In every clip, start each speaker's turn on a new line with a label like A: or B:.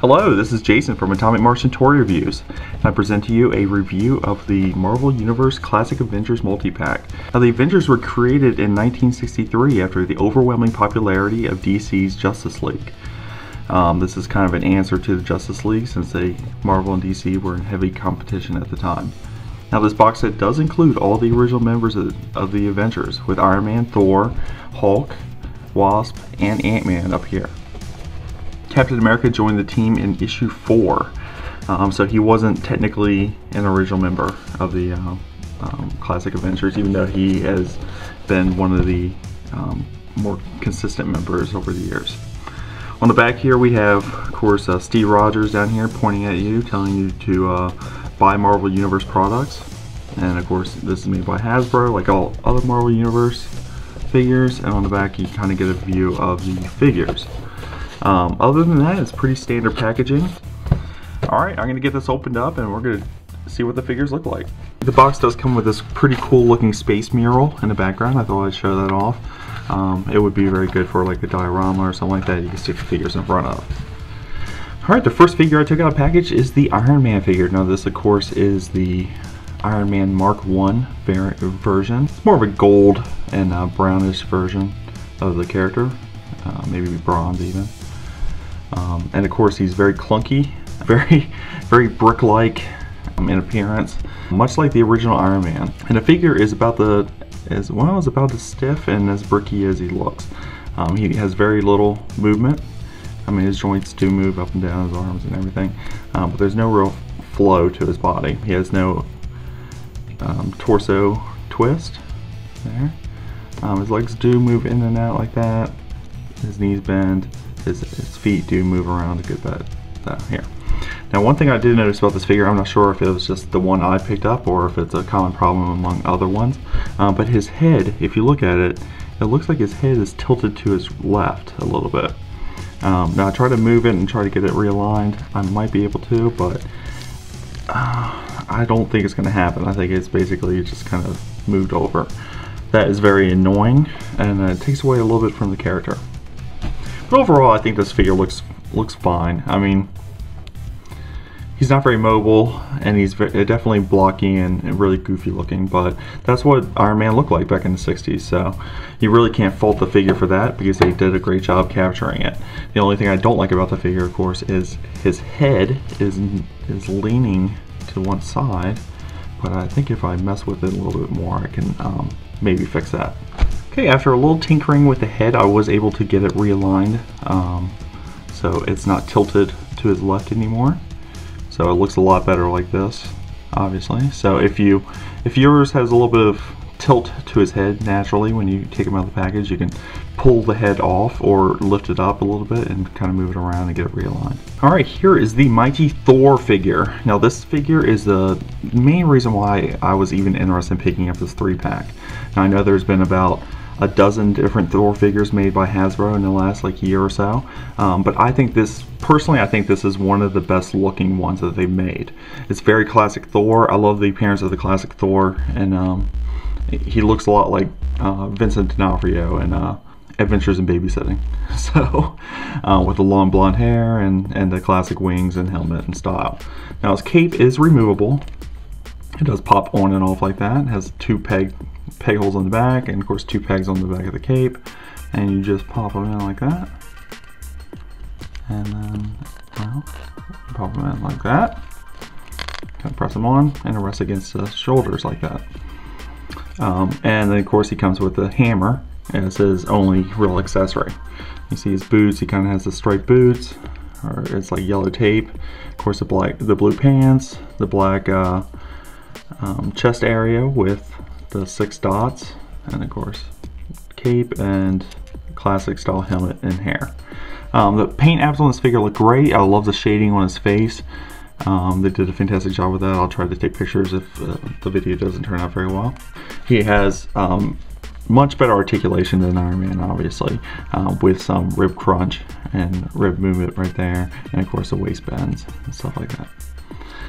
A: Hello, this is Jason from Atomic Martian Toy Reviews, and I present to you a review of the Marvel Universe Classic Avengers multi-pack. Now, the Avengers were created in 1963 after the overwhelming popularity of DC's Justice League. This is kind of an answer to the Justice League, since Marvel and DC were in heavy competition at the time. Now, this box set does include all the original members of the Avengers, with Iron Man, Thor, Hulk, Wasp, and Ant-Man up here. Captain America joined the team in issue 4, so he wasn't technically an original member of the Classic Avengers, even though he has been one of the more consistent members over the years. On the back here we have, of course, Steve Rogers down here pointing at you, telling you to buy Marvel Universe products. And of course this is made by Hasbro, like all other Marvel Universe figures, and on the back you kind of get a view of the figures. Other than that, it's pretty standard packaging. Alright, I'm going to get this opened up and we're going to see what the figures look like. The box does come with this pretty cool looking space mural in the background. I thought I'd show that off. It would be very good for like a diorama or something like that you can stick the figures in front of. Alright, the first figure I took out of the package is the Iron Man figure. Now this, of course, is the Iron Man Mark 1 version. It's more of a gold and brownish version of the character. Maybe bronze even. And of course he's very clunky, very brick-like in appearance, much like the original Iron Man. And the figure is about as stiff and as bricky as he looks. He has very little movement. I mean, his joints do move up and down, his arms and everything, but there's no real flow to his body. He has no torso twist there. His legs do move in and out like that. His knees bend. His feet do move around a good bit here. Now, one thing I did notice about this figure, I'm not sure if it was just the one I picked up or if it's a common problem among other ones, but his head, if you look at it, it looks like his head is tilted to his left a little bit. Now I try to move it and try to get it realigned. I might be able to, but I don't think it's going to happen. I think it's basically just kind of moved over. That is very annoying, and it takes away a little bit from the character. But overall, I think this figure looks fine. I mean, he's not very mobile, and he's definitely blocky and really goofy looking, but that's what Iron Man looked like back in the 60s, so you really can't fault the figure for that because they did a great job capturing it. The only thing I don't like about the figure, of course, is his head is leaning to one side, but I think if I mess with it a little bit more, I can maybe fix that. Okay, after a little tinkering with the head, I was able to get it realigned, so it's not tilted to his left anymore. So it looks a lot better like this, obviously. So if yours has a little bit of tilt to his head naturally when you take him out of the package, you can pull the head off or lift it up a little bit and kind of move it around and get it realigned. Alright, here is the mighty Thor figure. Now this figure is the main reason why I was even interested in picking up this 3-pack. Now I know there's been about a dozen different Thor figures made by Hasbro in the last year or so, but I think this is one of the best looking ones that they've made. It's very classic Thor. I love the appearance of the classic Thor, and he looks a lot like Vincent D'Onofrio in Adventures in Babysitting. So with the long blonde hair and the classic wings and helmet and style. Now his cape is removable. It does pop on and off like that. It has 2 peg holes on the back, and of course 2 pegs on the back of the cape, and you just pop them in like that, and then pop them in like that, kind of press them on and rest against the shoulders like that. And then of course he comes with a hammer, and it's his only real accessory. You see his boots, he kind of has the striped boots, or it's like yellow tape. Of course the blue pants, the black chest area with the 6 dots, and of course cape and classic style helmet and hair. The paint apps on this figure look great. I love the shading on his face. They did a fantastic job with that. I'll try to take pictures if the video doesn't turn out very well. He has much better articulation than Iron Man, obviously, with some rib crunch and rib movement right there, and of course the waist bends and stuff like that.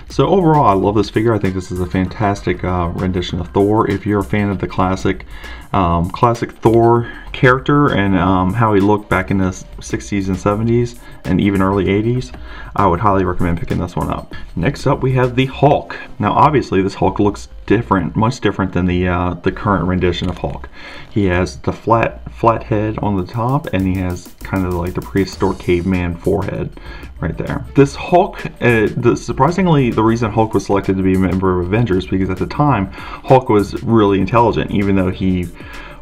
A: So overall, I love this figure. I think this is a fantastic rendition of Thor. If you're a fan of the classic Thor character and how he looked back in the 60s and 70s and even early 80s, I would highly recommend picking this one up. Next up, we have the Hulk. Now, obviously, this Hulk looks different, much different than the current rendition of Hulk. He has the flat head on the top, and he has kind of like the prehistoric caveman forehead right there. This Hulk, surprisingly, the reason Hulk was selected to be a member of Avengers, because at the time, Hulk was really intelligent, even though he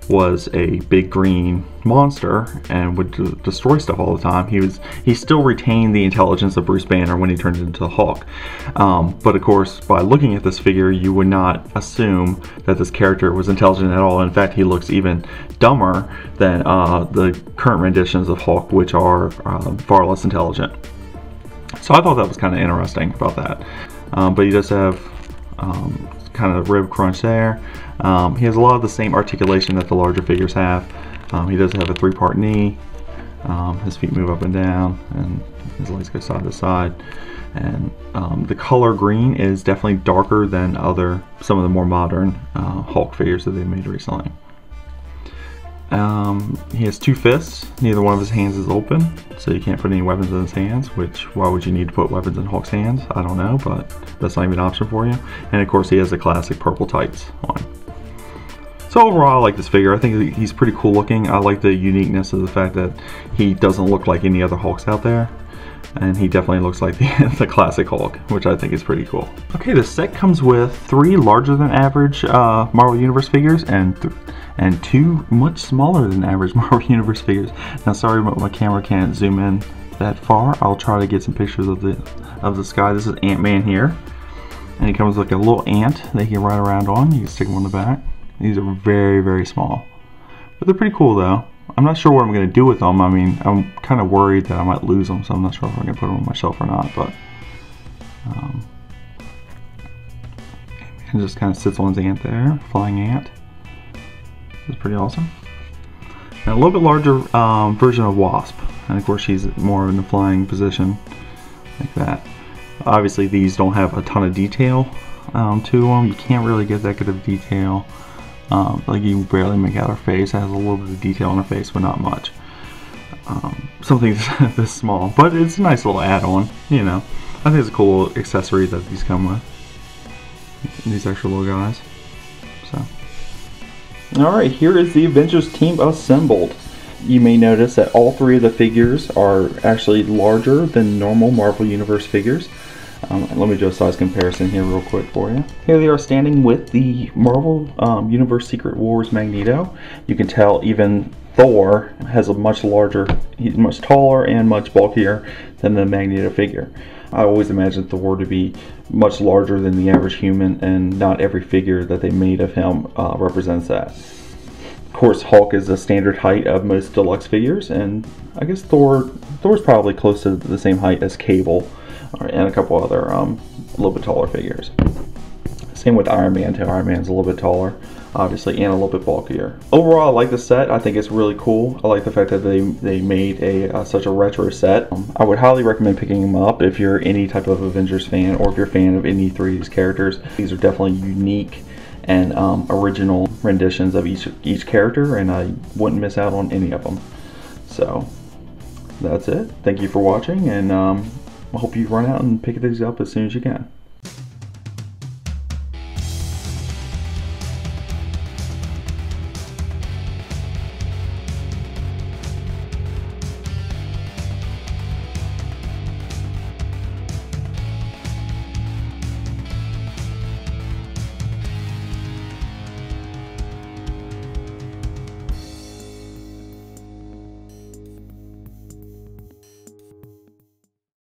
A: was a big green monster and would destroy stuff all the time. He still retained the intelligence of Bruce Banner when he turned into the Hulk. But of course, by looking at this figure, you would not assume that this character was intelligent at all. In fact, he looks even dumber than the current renditions of Hulk, which are far less intelligent. So I thought that was kind of interesting about that. But he does have kind of rib crunch there. He has a lot of the same articulation that the larger figures have. He does have a 3-part knee. His feet move up and down, and his legs go side to side. And the color green is definitely darker than some of the more modern Hulk figures that they made recently. He has 2 fists. Neither one of his hands is open, so you can't put any weapons in his hands, which, why would you need to put weapons in Hulk's hands? I don't know, but that's not even an option for you. And of course, he has the classic purple tights on. So overall, I like this figure. I think he's pretty cool looking. I like the uniqueness of the fact that he doesn't look like any other Hulks out there. And he definitely looks like the classic Hulk, which I think is pretty cool. Okay, the set comes with 3 larger than average Marvel Universe figures and 2 much smaller than average Marvel Universe figures. Now, sorry, but my camera can't zoom in that far. I'll try to get some pictures of this guy. This is Ant-Man here, and he comes with like a little ant that he can ride around on. You can stick him on the back. These are very, very small, but they're pretty cool though. I'm not sure what I'm going to do with them. I mean, I'm kind of worried that I might lose them, so I'm not sure if I'm going to put them on my shelf or not, but it just kind of sits on his ant there, flying ant. It's pretty awesome. And a little bit larger version of Wasp, and of course she's more in the flying position like that. Obviously these don't have a ton of detail to them. You can't really get that good of detail. Like you barely make out her face. It has a little bit of detail on her face, but not much. Something this small, but it's a nice little add-on, you know. I think it's a cool accessory that these come with. These extra little guys. So, alright, here is the Avengers team assembled. You may notice that all 3 of the figures are actually larger than normal Marvel Universe figures. Let me do a size comparison here real quick for you. Here they are standing with the Marvel Universe Secret Wars Magneto. You can tell even Thor has a much larger, he's much taller and much bulkier than the Magneto figure. I always imagined Thor to be much larger than the average human, and not every figure that they made of him represents that. Of course, Hulk is the standard height of most deluxe figures, and I guess Thor's probably close to the same height as Cable, and a couple other a little bit taller figures. Same with Iron Man too. Iron Man's a little bit taller, obviously, and a little bit bulkier. Overall, I like the set. I think it's really cool. I like the fact that they made such a retro set. I would highly recommend picking them up if you're any type of Avengers fan, or if you're a fan of any 3 of these characters. These are definitely unique and original renditions of each character, and I wouldn't miss out on any of them. So that's it. Thank you for watching, and I hope you run out and pick these up as soon as you can.